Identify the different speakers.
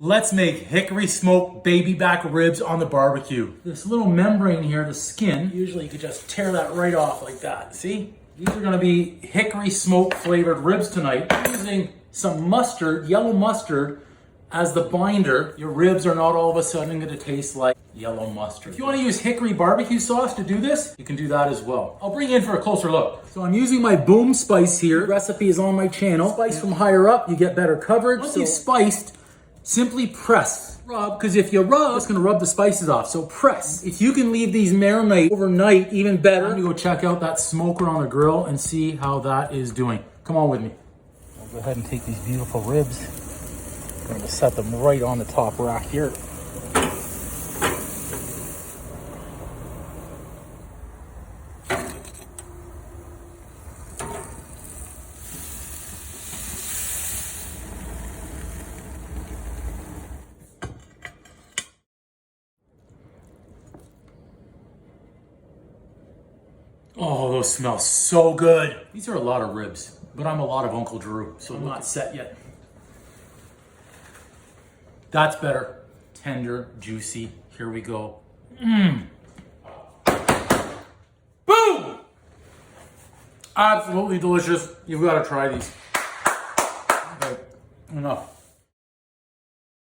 Speaker 1: Let's make hickory smoked baby back ribs on the barbecue. This little membrane here, the skin, usually you could just tear that right off like that. See? These are gonna be hickory smoked flavored ribs tonight. I'm using some mustard, yellow mustard, as the binder. Your ribs are not all of a sudden gonna taste like yellow mustard. If you wanna use hickory barbecue sauce to do this, you can do that as well. I'll bring you in for a closer look. So I'm using my boom spice here. The recipe is on my channel. Spice from higher up, you get better coverage. Once you've spiced, simply press. Rub, because if you rub, it's gonna rub the spices off, so press. If you can leave these marinate overnight, even better. I'm gonna go check out that smoker on the grill and see how that is doing. Come on with me. I'll go ahead and take these beautiful ribs. I'm gonna set them right on the top rack here. Oh, those smell so good. These are a lot of ribs, but I'm a lot of Uncle Drew, so I'm not set yet. That's better. Tender, juicy. Here we go. Mmm. Boom! Absolutely delicious. You've got to try these. Okay, enough.